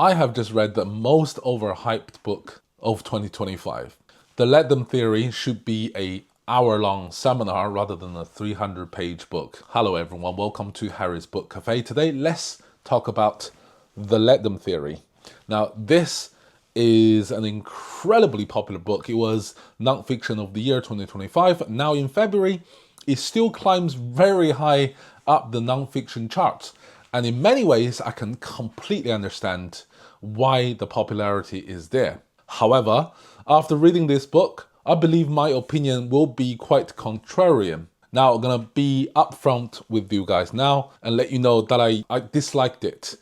I have just read the most overhyped book of 2025. The Let Them Theory should be a hour-long seminar rather than a 300-page book. Hello everyone, welcome to Harry's Book Cafe. Today, let's talk about the Let Them Theory. Now, this is an incredibly popular book. It was nonfiction of the year 2025. Now in February, it still climbs very high up the nonfiction charts. And in many ways, I can completely understand why the popularity is there. However, after reading this book, I believe my opinion will be quite contrarian. Now, I'm going to be upfront with you guys now and let you know that I disliked it.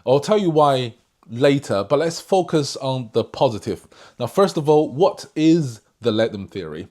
I'll tell you why later, but let's focus on the positive. Now, first of all, what is the Let Them Theory?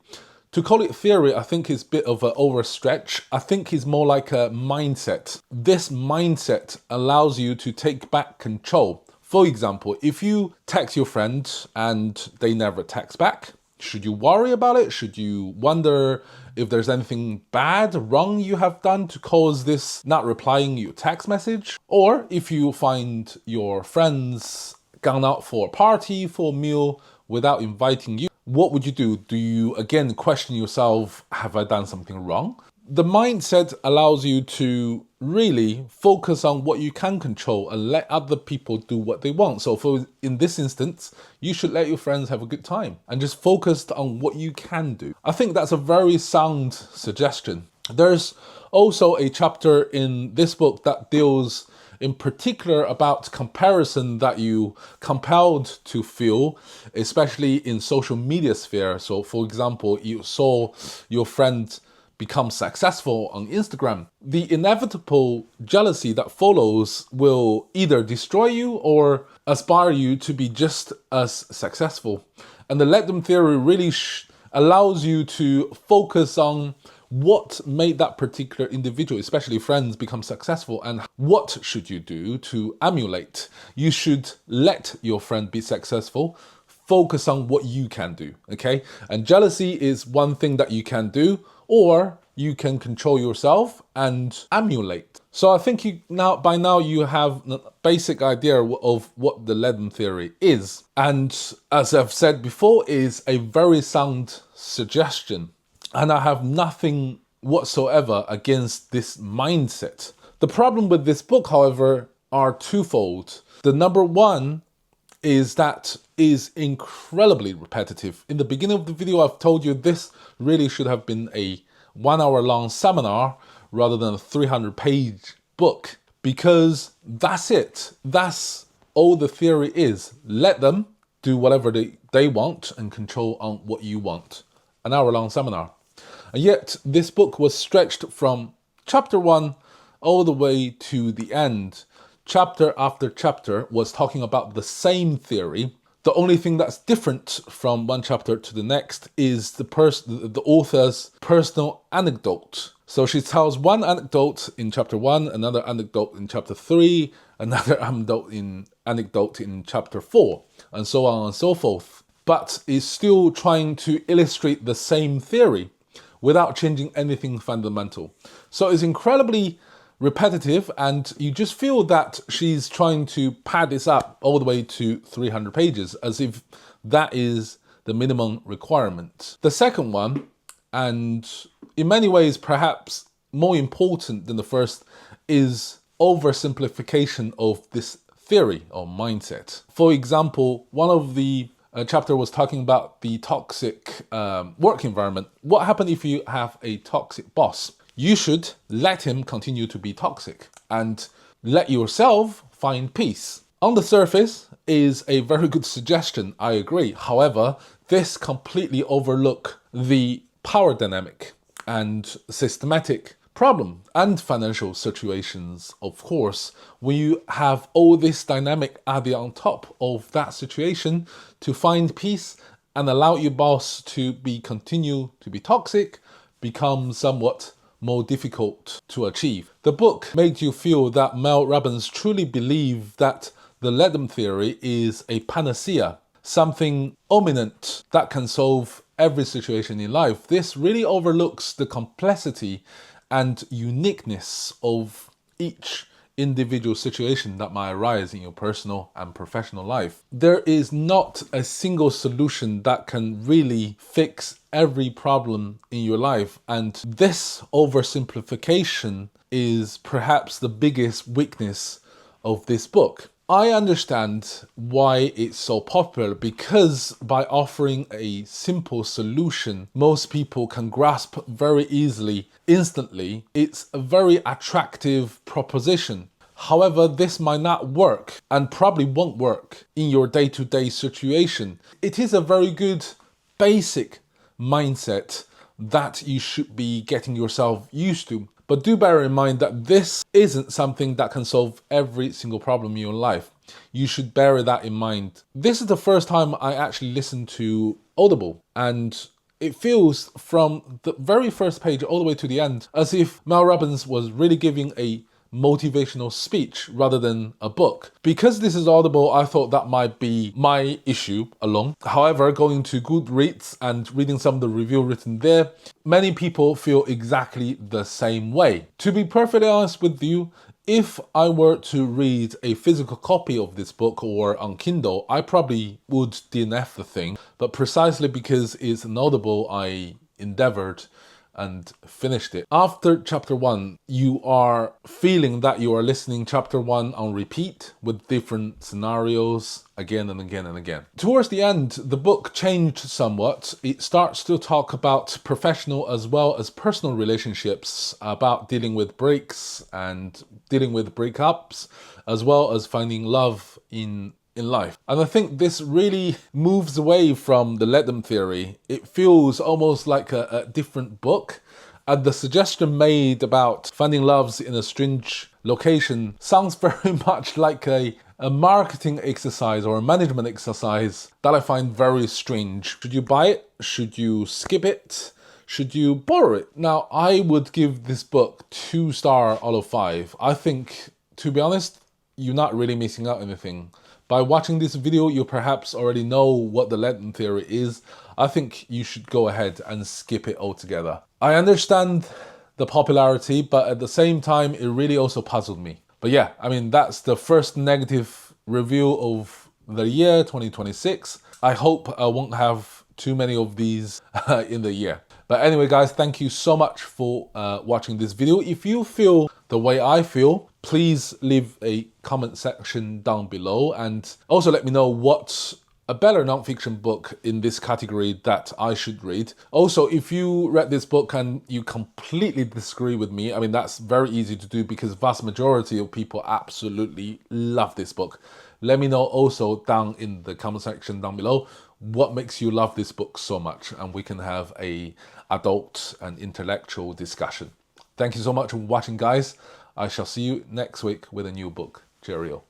To call it theory, I think is a bit of an overstretch. I think it's more like a mindset. This mindset allows you to take back control. For example, if you text your friend and they never text back, should you worry about it? Should you wonder if there's anything bad, wrong you have done to cause this not replying your text message? Or if you find your friends gone out for a party, for a meal without inviting you, what would you do? Do you again question yourself, have I done something wrong? The mindset allows you to really focus on what you can control and let other people do what they want. So in this instance, you should let your friends have a good time and just focus on what you can do. I think that's a very sound suggestion. There's also a chapter in this book that deals in particular about comparison that you compelled to feel, especially in social media sphere. So for example, you saw your friend become successful on Instagram. The inevitable jealousy that follows will either destroy you or aspire you to be just as successful. And the Let Them Theory really allows you to focus on what made that particular individual, especially friends, become successful, and what should you do to emulate. You should let your friend be successful. Focus on what you can do, okay? And jealousy is one thing that you can do, or you can control yourself and emulate. So I think by now you have a basic idea of what the Let Them Theory is. And as I've said before, is a very sound suggestion. And I have nothing whatsoever against this mindset. The problem with this book, however, are twofold. The number one is that is incredibly repetitive. In the beginning of the video, I've told you this really should have been a 1 hour long seminar rather than a 300-page book, because that's it. That's all the theory is. Let them do whatever they want and control on what you want. An hour long seminar. And yet this book was stretched from chapter 1 all the way to the end. Chapter after chapter was talking about the same theory. The only thing that's different from one chapter to the next is the author's personal anecdote. So she tells one anecdote in chapter 1, another anecdote in chapter 3, another anecdote in chapter 4, and so on and so forth. But is still trying to illustrate the same theory without changing anything fundamental. So it's incredibly repetitive, and you just feel that she's trying to pad this up all the way to 300 pages, as if that is the minimum requirement. The second one, and in many ways perhaps more important than the first, is oversimplification of this theory or mindset. For example, one of the chapter was talking about the toxic work environment. What happens if you have a toxic boss? You should let him continue to be toxic and let yourself find peace. On the surface is a very good suggestion, I agree. However, this completely overlooks the power dynamic and systematic problem and financial situations, of course. When you have all this dynamic added on top of that situation, to find peace and allow your boss to continue to be toxic becomes somewhat more difficult to achieve. The book made you feel that Mel Robbins truly believed that the Let Them Theory is a panacea, something imminent that can solve every situation in life. This really overlooks the complexity and uniqueness of each individual situation that might arise in your personal and professional life. There is not a single solution that can really fix every problem in your life, and this oversimplification is perhaps the biggest weakness of this book. I understand why it's so popular, because by offering a simple solution most people can grasp very easily, instantly. It's a very attractive proposition. However, this might not work and probably won't work in your day-to-day situation. It is a very good basic mindset that you should be getting yourself used to. But do bear in mind that this isn't something that can solve every single problem in your life. You should bear that in mind. This is the first time I actually listened to Audible, and it feels from the very first page all the way to the end as if Mel Robbins was really giving a motivational speech rather than a book. Because this is Audible, I thought that might be my issue alone. However, going to Goodreads and reading some of the review written there, many people feel exactly the same way. To be perfectly honest with you, if I were to read a physical copy of this book or on Kindle, I probably would DNF the thing. But precisely because it's an Audible, I endeavored and finished it. After chapter 1, you are feeling that you are listening chapter 1 on repeat with different scenarios again and again and again. Towards the end, the book changed somewhat. It starts to talk about professional as well as personal relationships, about dealing with breaks and dealing with breakups, as well as finding love in life. And I think this really moves away from the let them theory. It feels almost like a different book. And the suggestion made about finding loves in a strange location sounds very much like a marketing exercise or a management exercise that I find very strange. Should you buy it? Should you skip it? Should you borrow it? Now, I would give this book 2 stars out of 5. I think, to be honest, you're not really missing out anything. By watching this video, you perhaps already know what the let them theory is. I think you should go ahead and skip it altogether. I understand the popularity, but at the same time, it really also puzzled me. But yeah, I mean, that's the first negative review of the year 2026. I hope I won't have too many of these in the year. But anyway, guys, thank you so much for watching this video. If you feel the way I feel, please leave a comment section down below, and also let me know what's a better non-fiction book in this category that I should read. Also, if you read this book and you completely disagree with me, I mean, that's very easy to do because vast majority of people absolutely love this book. Let me know also down in the comment section down below what makes you love this book so much, and we can have a adult and intellectual discussion. Thank you so much for watching, guys. I shall see you next week with a new book. Cheerio.